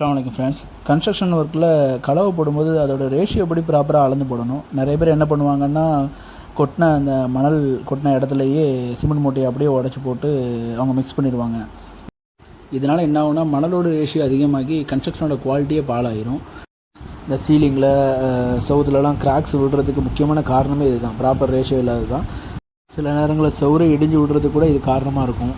அஸ்ஸலாமு friends. Construction ஒர்க்கில் கலவை போடும்போது அதோட ரேஷியோ படி ப்ராப்பராக அளந்து போடணும். நிறைய பேர் என்ன பண்ணுவாங்கன்னா, அந்த மணல் கொட்டின இடத்துலையே சிமெண்ட் மூட்டையை அப்படியே உடச்சி போட்டு அவங்க மிக்ஸ் பண்ணிடுவாங்க. இதனால் என்ன ஆகுனா, மணலோட ரேஷியோ அதிகமாகி கன்ஸ்ட்ரக்ஷனோட குவாலிட்டியே பாழாயிரும். இந்த சீலிங்கில் செவுத்துலலாம் கிராக்ஸ் விடுறதுக்கு முக்கியமான காரணமே இது தான், ப்ராப்பர் ரேஷியோ இல்லாது தான். சில நேரங்களில் செவுரை இடிஞ்சு விடுறதுக்கு கூட இது காரணமாக இருக்கும்.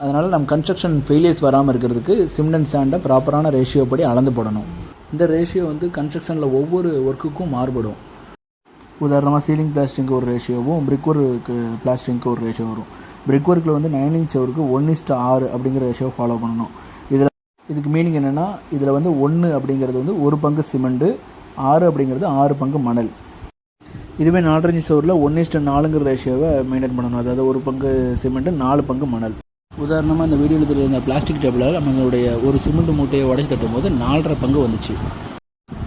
அதனால் நம்ம கன்ஸ்ட்ரக்ஷன் ஃபெயிலியர்ஸ் வராமல் இருக்கிறதுக்கு சிமெண்ட் அண்ட் சாண்டை ப்ராப்பரான ரேஷியோ படி அளந்து போடணும். இந்த ரேஷியோ ஒவ்வொரு ஒர்க்குக்கும் மாறுபடும். உதாரணமாக சீலிங் பிளாஸ்டிங்க்கு ஒரு ரேஷியோவும் பிரிக் ஒர்க்கு பிளாஸ்டிங்க்கு ஒரு ரேஷியோ வரும். பிரிக் ஒர்க்கில் 9 இன்ச் அவருக்கு 1:6 அப்படிங்கிற ரேஷியோ ஃபாலோ பண்ணணும். இதுக்கு மீனிங் என்னென்னா, இதில் 1 அப்படிங்கிறது 1 பங்கு சிமெண்ட்டு, 6 அப்படிங்கிறது 6 பங்கு மணல். இதுவே 4 இன்ச் சோரில் 1:4 ரேஷியோவை மெயின்டைன் பண்ணணும். அதாவது 1 பங்கு சிமெண்ட்டு, 4 பங்கு மணல். உதாரணமாக இந்த வீடியோவில் தெரியுற இந்த பிளாஸ்டிக் டேபிளால் நம்மளுடைய ஒரு சிமெண்ட் மூட்டையை உடச்சி தட்டும் போது 4.5 பங்கு வந்துச்சு.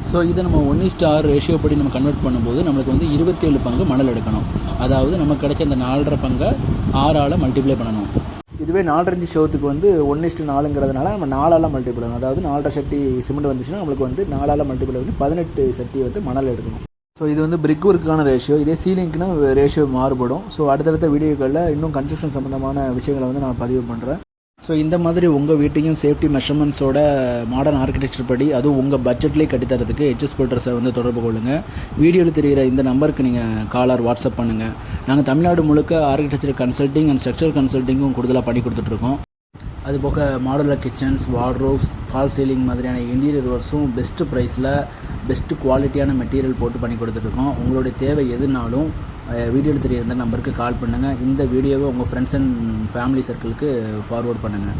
ஸோ இதை நம்ம 1:6 ரேஷியோ படி நம்ம கன்வெர்ட் பண்ணும்போது நம்மளுக்கு 27 பங்கு மணல் எடுக்கணும். அதாவது நமக்கு கிடைச்ச அந்த 4.5 பங்கை 6ஆல் மல்டிப்ளை பண்ணணும். இதுவே 4 இன்ச் ஷோத்துக்கு 1:4ங்கிறதுனால நம்ம 4ஆல் மல்டிப்ளை பண்ணணும். அதாவது 4.5 சட்டி சிமெண்ட் வந்துச்சுன்னா நம்மளுக்கு 4ஆல் மல்டிப்ளை பண்ணி 18 சட்டி மணல் எடுக்கணும். ஸோ இது பிரிக் ஒர்க்குக்கான ரேஷியோ. இதே சீலிங்க்குனா ரேஷியோ மாறுபடும். ஸோ அடுத்தடுத்த வீடியோக்களில் இன்னும் கன்ஸ்ட்ரக்ஷன் சம்மந்தமான விஷயங்களை நான் பதிவு பண்ணுறேன். ஸோ இந்த மாதிரி உங்கள் வீட்டையும் சேஃப்டி மெஷர்மெண்ட்ஸோட மாடர்ன் ஆர்கிடெக்சர் படி அதுவும் உங்கள் பட்ஜெட்லேயே கட்டித்தரதுக்கு HS பில்டர்ஸை தொடர்பு கொள்ளுங்கள். வீடியோவில் தெரிகிற இந்த நம்பருக்கு நீங்கள் காலர் வாட்ஸ்அப் பண்ணுங்கள். நாங்கள் தமிழ்நாடு முழுக்க ஆர்கிடெக்சர் கன்சல்ட்டிங் அண்ட் ஸ்ட்ரக்சரல் கன்சல்ட்டிங்கும் கூடுதலாக பண்ணி கொடுத்துட்ருக்கோம். அதுபோக modular kitchens, wardrobes, fall ceiling மாதிரியான இன்டீரியர் ஒர்க்ஸும் பெஸ்ட்டு ப்ரைஸில் பெஸ்ட்டு குவாலிட்டியான மெட்டீரியல் போட்டு பண்ணி கொடுத்துட்ருக்கோம். உங்களுடைய தேவை எதுனாலும் வீடியோவில் தெரியுற இந்த நம்பருக்கு கால் பண்ணுங்கள். இந்த வீடியோவை உங்கள் ஃப்ரெண்ட்ஸ் அண்ட் ஃபேமிலி சர்க்கிளுக்கு ஃபார்வர்ட் பண்ணுங்கள்.